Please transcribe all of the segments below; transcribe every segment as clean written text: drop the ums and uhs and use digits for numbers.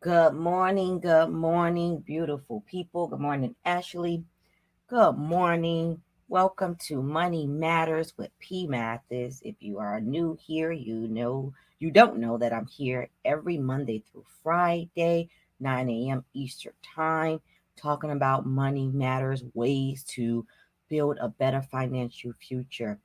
Good morning, beautiful people. Good morning, Ashley. Good morning. Welcome to Money Matters with P. Mathis. If you are new here, you don't know that I'm here every Monday through Friday, 9 a.m. Eastern Time, talking about money matters, ways to build a better financial future.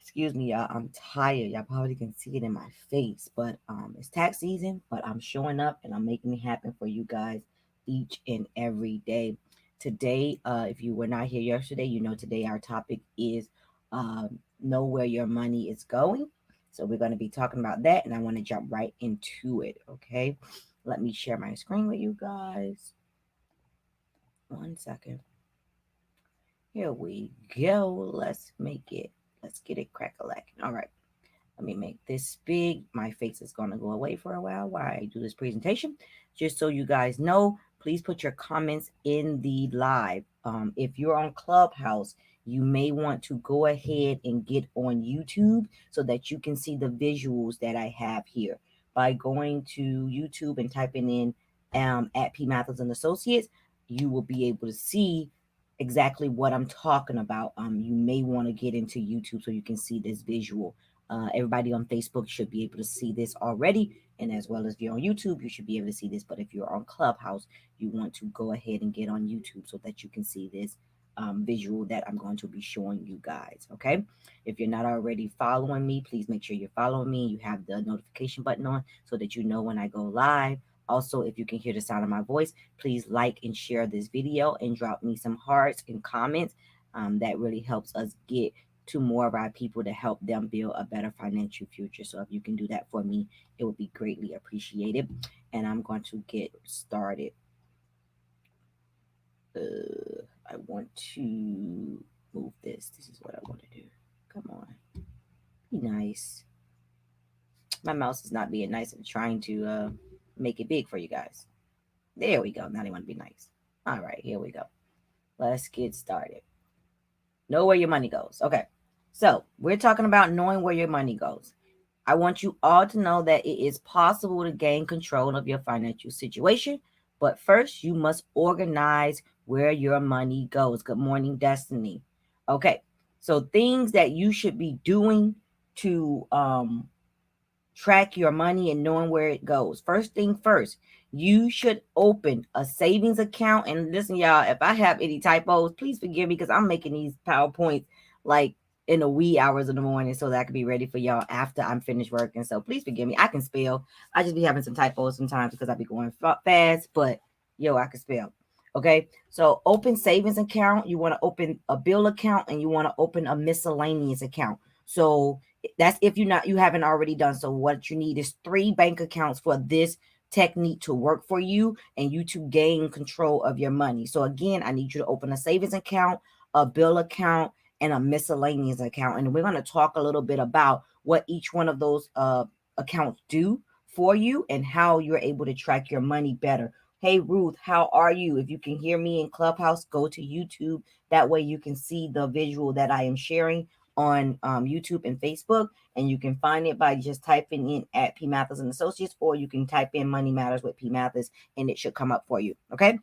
Excuse me, y'all. I'm tired. Y'all probably can see it in my face, but it's tax season. But I'm showing up and I'm making it happen for you guys each and every day. Today, if you were not here yesterday, you know today our topic is know where your money is going. So we're going to be talking about that, and I want to jump right into it. Okay, let me share my screen with you guys. 1 second. Here we go. Let's get it crack-a-lacking. All right. Let me make this big. My face is going to go away for a while I do this presentation. Just so you guys know, please put your comments in the live. If you're on Clubhouse, you may want to go ahead and get on YouTube so that you can see the visuals that I have here. By going to YouTube and typing in at P. Mathis and Associates, you will be able to see exactly what I'm talking about. You may want to get into YouTube so you can see this visual. Everybody on Facebook should be able to see this already. And as well as if you're on YouTube, you should be able to see this. But if you're on Clubhouse, you want to go ahead and get on YouTube so that you can see this visual that I'm going to be showing you guys. Okay. If you're not already following me, please make sure you're following me. You have the notification button on so that you know when I go live. Also, if you can hear the sound of my voice, please like and share this video and drop me some hearts and comments. That really helps us get to more of our people to help them build a better financial future. So if you can do that for me, it would be greatly appreciated. And I'm going to get started. I want to move this. This is what I want to do. Come on. Be nice. My mouse is not being nice. I'm trying to make it big for you guys. There we go. Now they want to be nice. All right, here we go. Let's get started. Know where your money goes. Okay. So we're talking about knowing where your money goes. I want you all to know that it is possible to gain control of your financial situation, but first you must organize where your money goes. Good morning, Destiny. Okay. So things that you should be doing to track your money and knowing where it goes. First thing first, you should open a savings account. And listen, y'all, if I have any typos, please forgive me because I'm making these PowerPoints like in the wee hours of the morning so that I can be ready for y'all after I'm finished working. So please forgive me. I can spell. I just be having some typos sometimes because I be going fast, but yo, I can spell. Okay, so open savings account. You want to open a bill account and you want to open a miscellaneous account. So that's if you haven't already done. So what you need is 3 bank accounts for this technique to work for you and you to gain control of your money. So again, I need you to open a savings account, a bill account, and a miscellaneous account. And we're going to talk a little bit about what each one of those accounts do for you and how you're able to track your money better. Hey Ruth, how are you? If you can hear me in Clubhouse, go to YouTube. That way you can see the visual that I am sharing on YouTube and Facebook, and you can find it by just typing in at P. Mathis and Associates, or you can type in Money Matters with P. Mathis, and it should come up for you. Okay.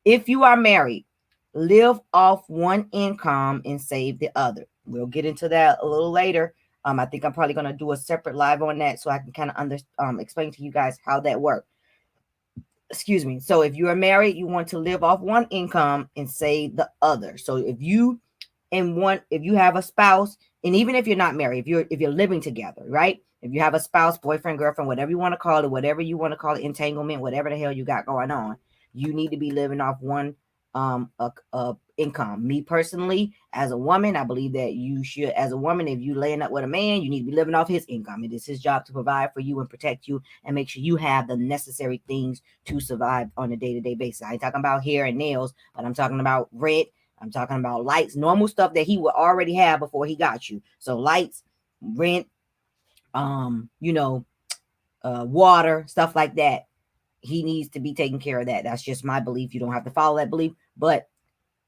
If you are married, live off one income and save the other. We'll get into that a little later. I think I'm probably going to do a separate live on that so I can kind of explain to you guys how that works. Excuse me. So if you are married, you want to live off one income and save the other. So if you have a spouse, and even if you're not married, if you're living together, right? If you have a spouse, boyfriend, girlfriend, whatever you want to call it, entanglement, whatever the hell you got going on, you need to be living off one income. Me personally, as a woman, I believe that you should, as a woman, if you laying up with a man, you need to be living off his income. It is his job to provide for you and protect you and make sure you have the necessary things to survive on a day-to-day basis. I ain't talking about hair and nails, but I'm talking about rent. I'm talking about lights, normal stuff that he would already have before he got you. So lights, rent, water, stuff like that. He needs to be taking care of that. That's just my belief. You don't have to follow that belief, but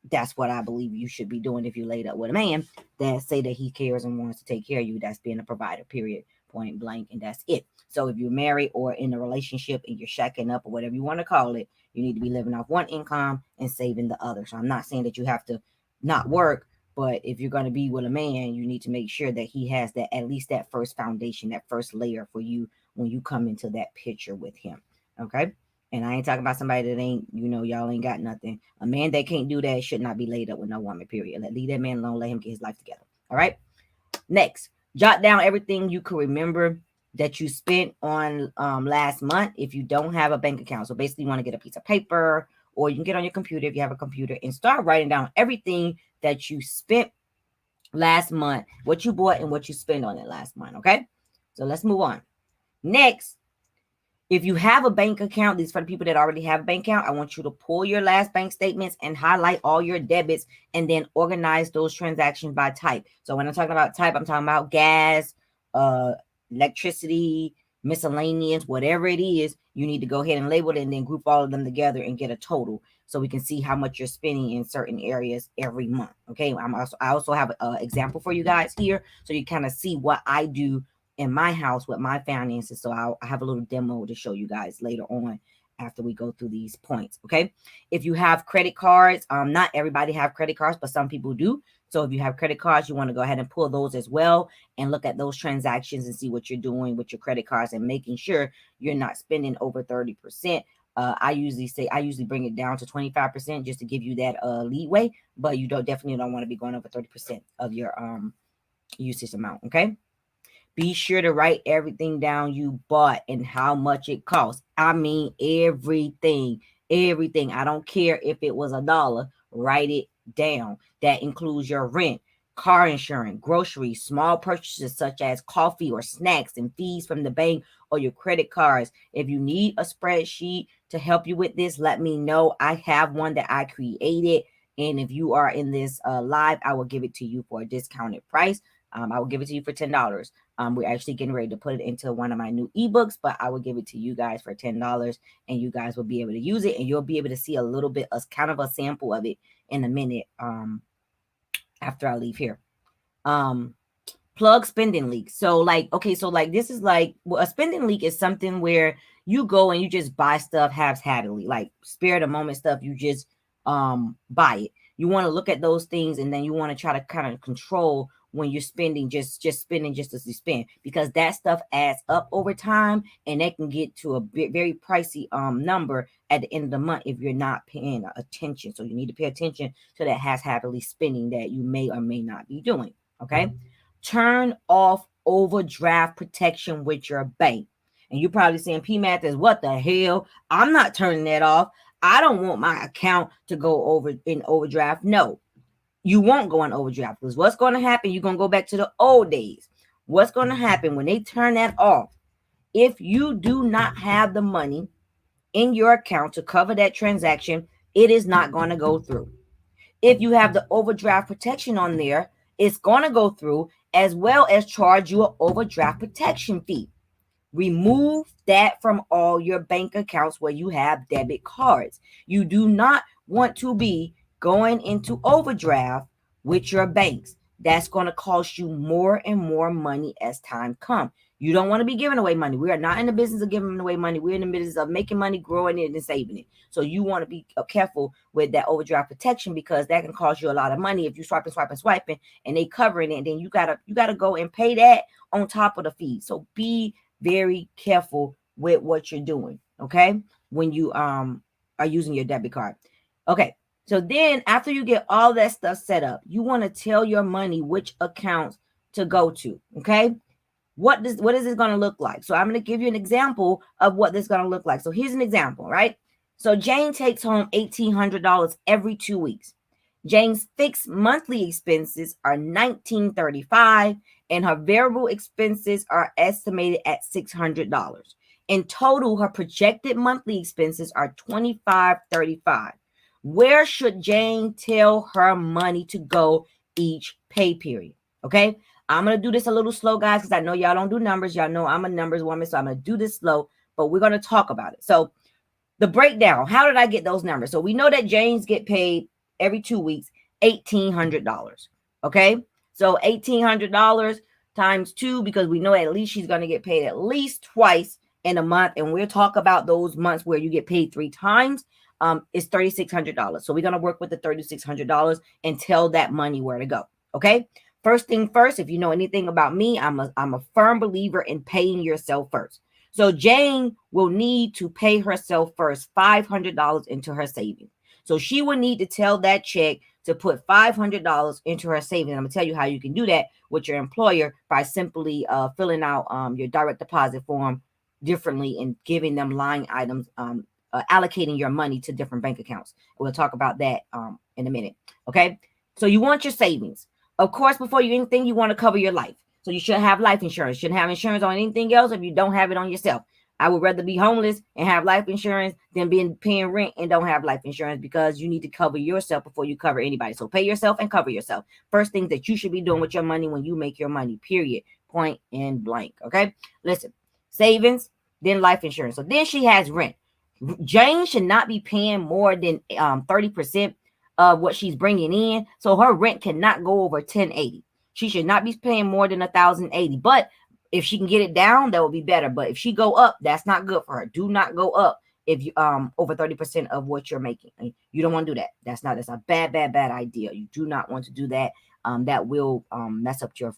that's what I believe you should be doing if you laid up with a man that say that he cares and wants to take care of you. That's being a provider, period. point blank, and that's it. So if you're married or in a relationship and you're shacking up or whatever you want to call it, you need to be living off one income and saving the other. So I'm not saying that you have to not work, but if you're going to be with a man, you need to make sure that he has that, at least that first foundation, that first layer for you when you come into that picture with him. Okay. And I ain't talking about somebody that ain't, y'all ain't got nothing. A man that can't do that should not be laid up with no woman, period. Leave that man alone. Let him get his life together. All right. Next, jot down everything you can remember that you spent on last month if you don't have a bank account. So basically, you want to get a piece of paper, or you can get on your computer if you have a computer, and start writing down everything that you spent last month, what you bought and what you spent on it last month. Okay. So let's move on. Next, if you have a bank account, these for the people that already have a bank account, I want you to pull your last bank statements and highlight all your debits and then organize those transactions by type. So when I'm talking about type, I'm talking about gas, electricity, miscellaneous, whatever it is, you need to go ahead and label it and then group all of them together and get a total so we can see how much you're spending in certain areas every month. Okay. I also have an example for you guys here so you kind of see what I do in my house with my finances. So I have a little demo to show you guys later on after we go through these points. Okay. If you have credit cards, not everybody have credit cards, but some people do. So if you have credit cards, you want to go ahead and pull those as well and look at those transactions and see what you're doing with your credit cards and making sure you're not spending over 30%. I usually bring it down to 25% just to give you that leeway, but you definitely don't want to be going over 30% of your usage amount. Okay. Be sure to write everything down you bought and how much it costs. I mean, everything. I don't care if it was $1. Write it down. That includes your rent, car insurance, groceries, small purchases such as coffee or snacks, and fees from the bank or your credit cards. If you need a spreadsheet to help you with this, let me know. I have one that I created. And if you are in this live, I will give it to you for a discounted price. I will give it to you for $10. We're actually getting ready to put it into one of my new ebooks, but I will give it to you guys for $10 and you guys will be able to use it and you'll be able to see a little bit of kind of a sample of it in a minute after I leave here. Plug spending leaks. So this is like, well, a spending leak is something where you go and you just buy stuff haphazardly, like spare the moment stuff. You just buy it. You want to look at those things and then you want to try to kind of control when you're spending, just spending just as you spend, because that stuff adds up over time and that can get to a very pricey number at the end of the month if you're not paying attention. So you need to pay attention to that haphazardly spending that you may or may not be doing. Okay. Turn off overdraft protection with your bank. And you're probably saying, P Mathis, what the hell? I'm not turning that off. I don't want my account to go over in overdraft. No, you won't go on overdraft, because what's going to happen? You're going to go back to the old days. What's going to happen when they turn that off? If you do not have the money in your account to cover that transaction, it is not going to go through. If you have the overdraft protection on there, it's going to go through, as well as charge you an overdraft protection fee. Remove that from all your bank accounts where you have debit cards. You do not want to be going into overdraft with your banks. That's going to cost you more and more money as time comes. You don't want to be giving away money. We are not in the business of giving away money. We're in the business of making money, growing it, and saving it. So you want to be careful with that overdraft protection, because that can cost you a lot of money if you swiping, and they covering it. And then you gotta go and pay that on top of the fee. So be very careful with what you're doing. Okay, when you are using your debit card. Okay. So then after you get all that stuff set up, you want to tell your money which accounts to go to. Okay. What is this going to look like? So I'm going to give you an example of what this is going to look like. So here's an example, right? So Jane takes home $1,800 every 2 weeks. Jane's fixed monthly expenses are $1,935 and her variable expenses are estimated at $600. In total, her projected monthly expenses are $2,535. Where should Jane tell her money to go each pay period? Okay, I'm going to do this a little slow, guys, because I know y'all don't do numbers. Y'all know I'm a numbers woman, so I'm going to do this slow, but we're going to talk about it. So the breakdown, how did I get those numbers? So we know that Janes get paid every 2 weeks, $1,800. Okay, so $1,800, times 2, because we know at least she's going to get paid at least twice in a month. And we'll talk about those months where you get paid 3 times. Is $3,600. So we're going to work with the $3,600 and tell that money where to go. Okay. First thing first, if you know anything about me, I'm a firm believer in paying yourself first. So Jane will need to pay herself first $500 into her savings. So she will need to tell that check to put $500 into her savings. I'm going to tell you how you can do that with your employer by simply filling out your direct deposit form differently and giving them line items, allocating your money to different bank accounts. We'll talk about that in a minute. Okay. So you want your savings. Of course, before you anything, you want to cover your life. So you should have life insurance. Shouldn't have insurance on anything else if you don't have it on yourself. I would rather be homeless and have life insurance than being paying rent and don't have life insurance, because you need to cover yourself before you cover anybody. So pay yourself and cover yourself. First thing that you should be doing with your money when you make your money, period, point and blank. Okay. Listen, savings, then life insurance. So then she has rent. Jane should not be paying more than 30% of what she's bringing in. So her rent cannot go over 1080. She should not be paying more than 1,080. But if she can get it down, that would be better. But if she go up, that's not good for her. Do not go up if you over 30% of what you're making. You don't want to do that. That's a bad idea. You do not want to do that. That will mess up your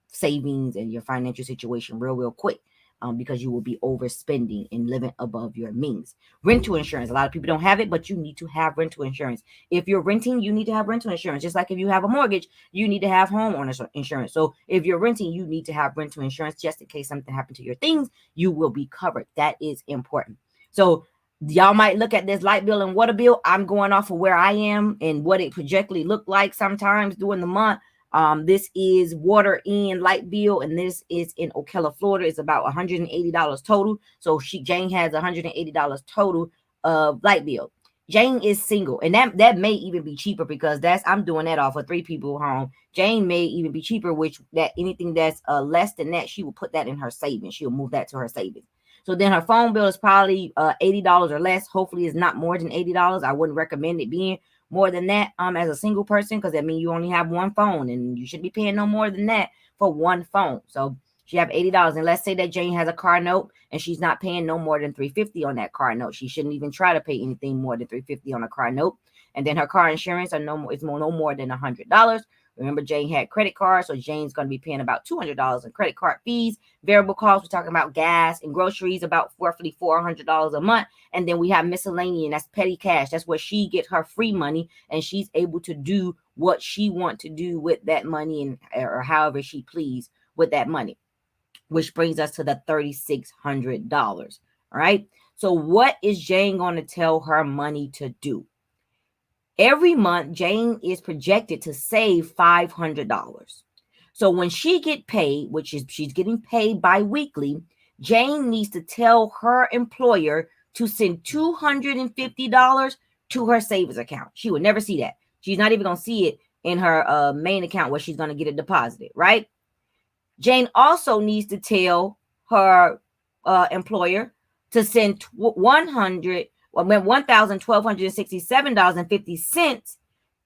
savings and your financial situation real quick. Because you will be overspending and living above your means. Rental insurance. A lot of people don't have it, but you need to have rental insurance. If you're renting, you need to have rental insurance. Just like if you have a mortgage, you need to have homeowner insurance. So if you're renting, you need to have rental insurance just in case something happened to your things. You will be covered. That is important. So y'all might look at this light bill and water bill. I'm going off of where I am and what it projectly looked like sometimes during the month. This is water and light bill, and this is in Ocala, Florida. It's about $180 total. So Jane has $180 total of light bill. Jane is single, and that may even be cheaper, because I'm doing that off of 3 people home. Jane may even be cheaper, which that anything that's less than that, she will put that in her savings. She'll move that to her savings. So then her phone bill is probably $80 or less. Hopefully it's not more than $80. I wouldn't recommend it being more than that as a single person, because that means you only have one phone, and you shouldn't be paying no more than that for one phone. So she have $80. And let's say that Jane has a car note and she's not paying no more than $350 on that car note. She shouldn't even try to pay anything more than $350 on a car note. And then her car insurance no more than $100. Remember, Jane had credit cards, so Jane's going to be paying about $200 in credit card fees. Variable costs, we're talking about gas and groceries, about roughly $400 a month. And then we have miscellaneous, that's petty cash. That's where she gets her free money, and she's able to do what she wants to do with that money, and or however she please with that money, which brings us to the $3,600. All right. So what is Jane going to tell her money to do? Every month, Jane is projected to save $500. So when she get paid, which is she's getting paid bi-weekly, Jane needs to tell her employer to send $250 to her savings account. She would never see that. She's not even going to see it in her main account where she's going to get it deposited, right? Jane also needs to tell her employer to send $1,267.50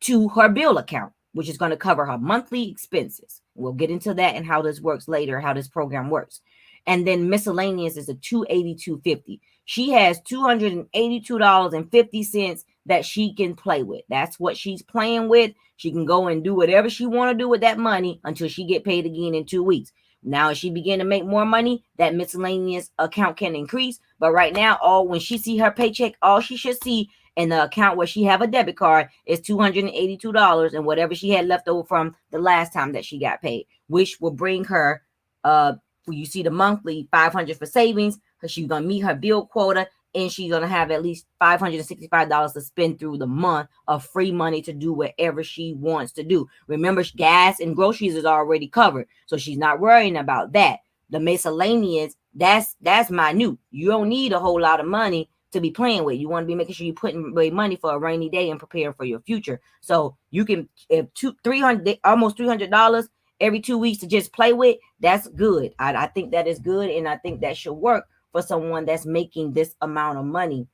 to her bill account, which is going to cover her monthly expenses. We'll get into that and how this works later, how this program works. And then miscellaneous is a $282.50. She has $282.50 that she can play with. That's what she's playing with. She can go and do whatever she want to do with that money until she get paid again in 2 weeks. Now, as she begin to make more money, that miscellaneous account can increase. But right now, when she see her paycheck, all she should see in the account where she have a debit card is $282 and whatever she had left over from the last time that she got paid, which will bring her, you see the monthly $500 for savings, because she's going to meet her bill quota, and she's going to have at least $565 to spend through the month of free money to do whatever she wants to do. Remember, gas and groceries is already covered, so she's not worrying about that. The miscellaneous, that's minute. You don't need a whole lot of money to be playing with. You want to be making sure you're putting away money for a rainy day and preparing for your future. So you can, if almost $300 every 2 weeks to just play with, that's good. I think that is good, and I think that should work for someone that's making this amount of money.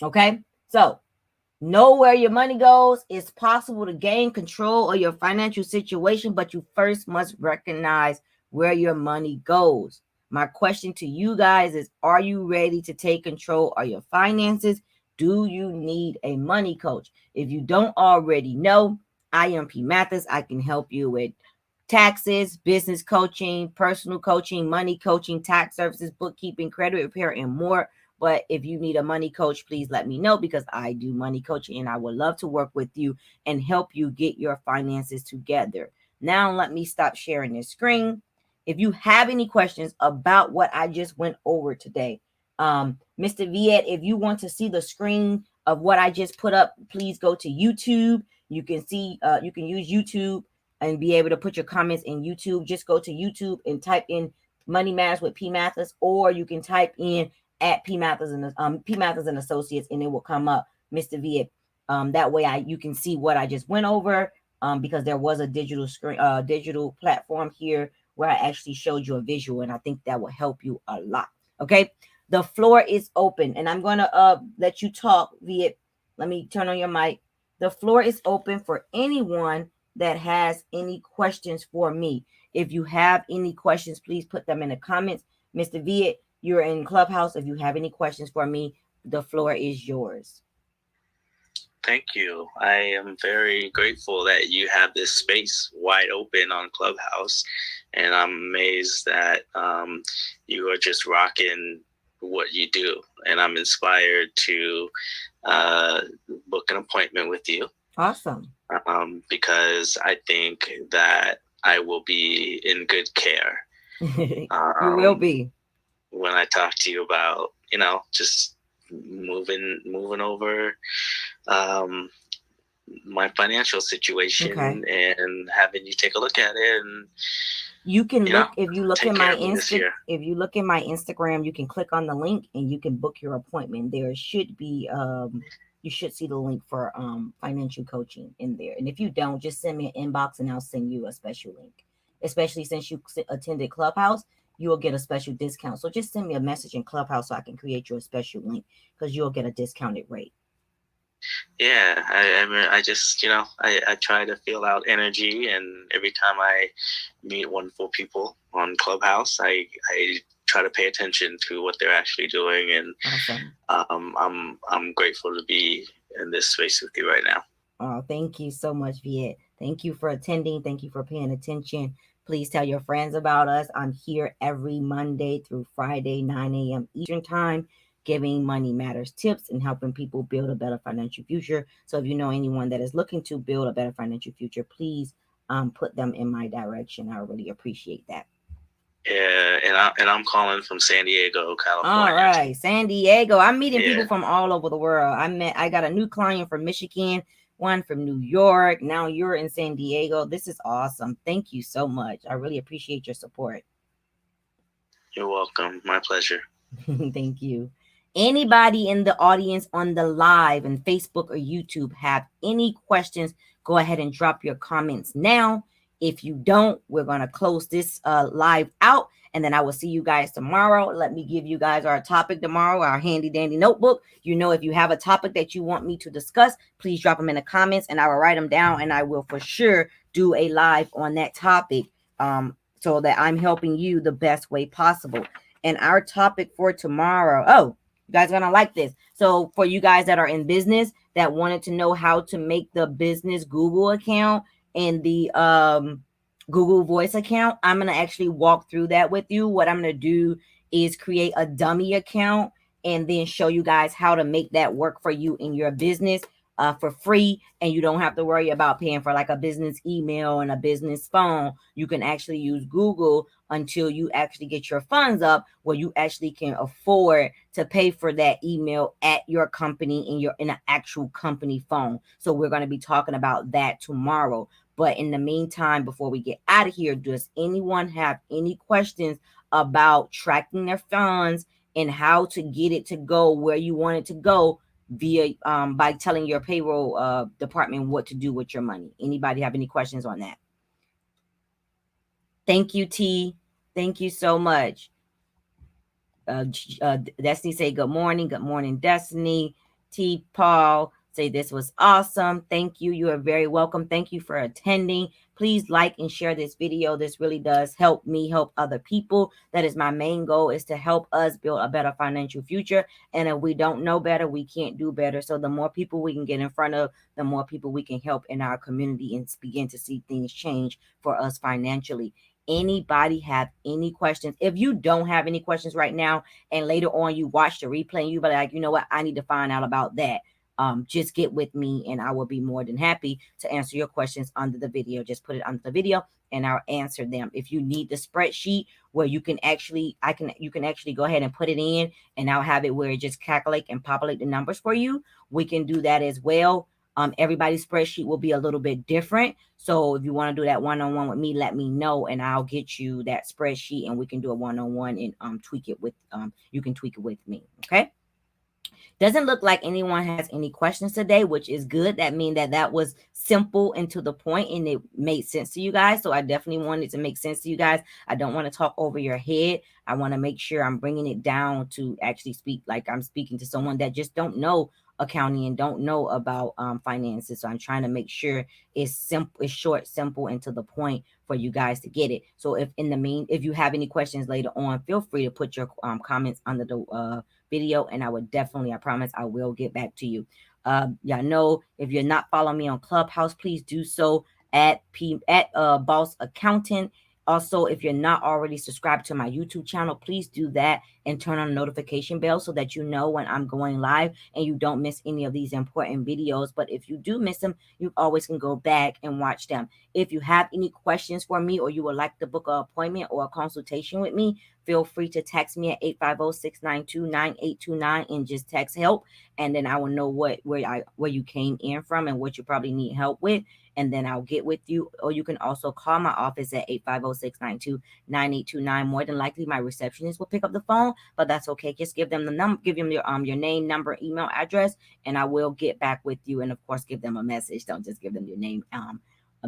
Okay, so Know where your money goes. It's possible to gain control of your financial situation, but you first must recognize where your money goes. My question to you guys is, are you ready to take control of your finances? Do you need a money coach? If you don't already know, I am P. Mathis. I can help you with taxes, business coaching, personal coaching, money coaching, tax services, bookkeeping, credit repair, and more. But if you need a money coach, please let me know, because I do money coaching and I would love to work with you and help you get your finances together. Now, let me stop sharing this screen. If you have any questions about what I just went over today, Mr. Viet, if you want to see the screen of what I just put up, please go to YouTube. You can see, you can use YouTube and be able to put your comments in YouTube. Just go to YouTube and type in Money Matters with P. Mathis, or you can type in at P. Mathis and Associates, and it will come up, Mr. Viet. That way you can see what I just went over. Because there was a digital screen, digital platform here where I actually showed you a visual, and I think that will help you a lot. Okay, the floor is open, and I'm gonna let you talk, Viet. Let me turn on your mic. The floor is open for anyone that has any questions for me. If you have any questions, please put them in the comments. Mr. Viet, you're in Clubhouse. If you have any questions for me, the floor is yours. Thank you. I am very grateful that you have this space wide open on Clubhouse, and I'm amazed that you are just rocking what you do, and I'm inspired to book an appointment with you. Awesome. Because I think that I will be in good care. You will be. When I talk to you about, just moving over my financial situation, okay, and having you take a look at it. And you can look, if you look in my if you look in my Instagram, you can click on the link and you can book your appointment. There should be you should see the link for financial coaching in there. And if you don't, just send me an inbox and I'll send you a special link. Especially since you attended Clubhouse, you will get a special discount. So just send me a message in Clubhouse so I can create you a special link, because you'll get a discounted rate. Yeah, I just, I try to feel out energy, and every time I meet wonderful people on Clubhouse, I try to pay attention to what they're actually doing, and awesome. I'm grateful to be in this space with you right now. Oh, thank you so much, Viet. Thank you for attending. Thank you for paying attention. Please tell your friends about us. I'm here every Monday through Friday, 9 a.m. Eastern Time, giving Money Matters tips and helping people build a better financial future. So if you know anyone that is looking to build a better financial future, please put them in my direction. I really appreciate that. Yeah, and I'm calling from San Diego, California. All right, San Diego. I'm meeting people from all over the world. I got a new client from Michigan, one from New York. Now you're in San Diego. This is awesome. Thank you so much. I really appreciate your support. You're welcome. My pleasure. Thank you. Anybody in the audience on the live and Facebook or YouTube have any questions, go ahead and drop your comments now. If you don't, we're going to close this live out, and then I will see you guys tomorrow. Let me give you guys our topic tomorrow, our handy dandy notebook. If you have a topic that you want me to discuss, please drop them in the comments and I will write them down, and I will for sure do a live on that topic, so that I'm helping you the best way possible. And our topic for tomorrow, you guys are going to like this. So for you guys that are in business that wanted to know how to make the business Google account and the Google Voice account, I'm going to actually walk through that with you. What I'm going to do is create a dummy account and then show you guys how to make that work for you in your business for free. And you don't have to worry about paying for like a business email and a business phone. You can actually use Google until you actually get your funds up where you actually can afford to pay for that email at your company in an actual company phone. So we're going to be talking about that tomorrow. But in the meantime, before we get out of here, does anyone have any questions about tracking their funds and how to get it to go where you want it to go via by telling your payroll department what to do with your money? Anybody have any questions on that? Thank you, T. Thank you so much. Destiny say good morning. Good morning, Destiny. T. Paul Say this was awesome. Thank you. You are very welcome. Thank you for attending. Please like and share this video. This really does help me help other people. That is my main goal, is to help us build a better financial future. And if we don't know better, we can't do better. So the more people we can get in front of, the more people we can help in our community and begin to see things change for us financially. Anybody have any questions? If you don't have any questions right now, and later on you watch the replay and you be like, you know what, I need to find out about that, just get with me and I will be more than happy to answer your questions under the video. Just put it under the video and I'll answer them. If you need the spreadsheet where you can actually, you can actually go ahead and put it in, and I'll have it where it just calculate and populate the numbers for you. We can do that as well. Everybody's spreadsheet will be a little bit different. So if you want to do that one-on-one with me, let me know and I'll get you that spreadsheet and we can do a one-on-one and tweak it with, you can tweak it with me. Okay. Doesn't look like anyone has any questions today, which is good. That means that was simple and to the point and it made sense to you guys. So I definitely wanted to make sense to you guys. I don't want to talk over your head. I want to make sure I'm bringing it down to actually speak like I'm speaking to someone that just don't know accounting and don't know about finances. So I'm trying to make sure it's simple, it's short, simple, and to the point for you guys to get it. So if you have any questions later on, feel free to put your comments under the video and I would definitely, I promise I will get back to you. Y'all know, if you're not following me on Clubhouse, please do so at Boss Accountant. Also, if you're not already subscribed to my YouTube channel, please do that and turn on the notification bell so that you know when I'm going live and you don't miss any of these important videos. But if you do miss them, you always can go back and watch them. If you have any questions for me or you would like to book an appointment or a consultation with me, feel free to text me at 850-692-9829 and just text help. And then I will know where you came in from and what you probably need help with. And then I'll get with you. Or you can also call my office at 850-692-9829. More than likely, my receptionist will pick up the phone, but that's okay. Just give them the number, give them your name, number, email, address, and I will get back with you. And of course, give them a message. Don't just give them your name, a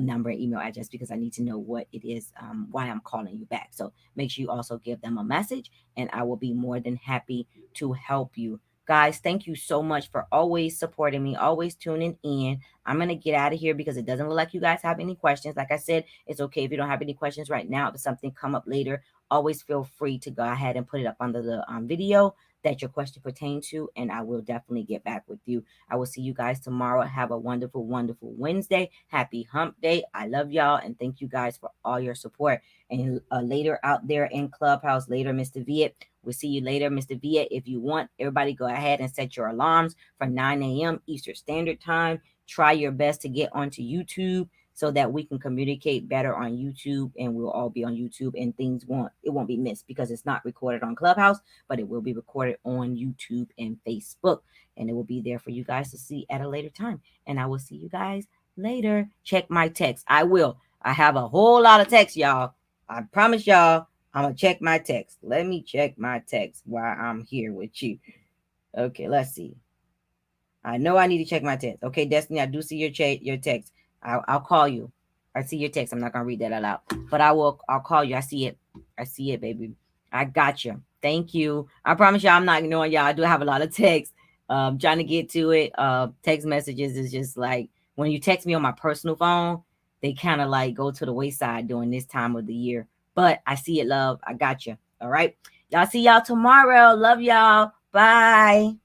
number, email address, because I need to know what it is, why I'm calling you back. So make sure you also give them a message, and I will be more than happy to help you. Guys, thank you so much for always supporting me, always tuning in. I'm going to get out of here because it doesn't look like you guys have any questions. Like I said, it's okay if you don't have any questions right now. If something come up later, always feel free to go ahead and put it up under the video that your question pertains to, and I will definitely get back with you. I will see you guys tomorrow. Have a wonderful, wonderful Wednesday. Happy hump day. I love y'all, and thank you guys for all your support. And later out there in Clubhouse, later, Mr. Viet. We'll see you later, Mr. Viet. If you want, everybody go ahead and set your alarms for 9 a.m. Eastern Standard Time. Try your best to get onto YouTube so that we can communicate better on YouTube, and we'll all be on YouTube, and it won't be missed because it's not recorded on Clubhouse, but it will be recorded on YouTube and Facebook, and it will be there for you guys to see at a later time. And I will see you guys later. Check my text. I will. I have a whole lot of text, y'all. I promise y'all, I'm going to check my text. Let me check my text while I'm here with you. Okay, let's see. I know I need to check my text. Okay, Destiny, I do see your text. I'll call you. I see your text. I'm not gonna read that aloud, but I'll call you. I see it, baby. I got you. Thank you. I promise y'all I'm not ignoring y'all. I do have a lot of text. Trying to get to it. Text messages is just like when you text me on my personal phone, they kind of like go to the wayside during this time of the year. But I see it, love. I got you. All right. Y'all see y'all tomorrow. Love y'all. Bye.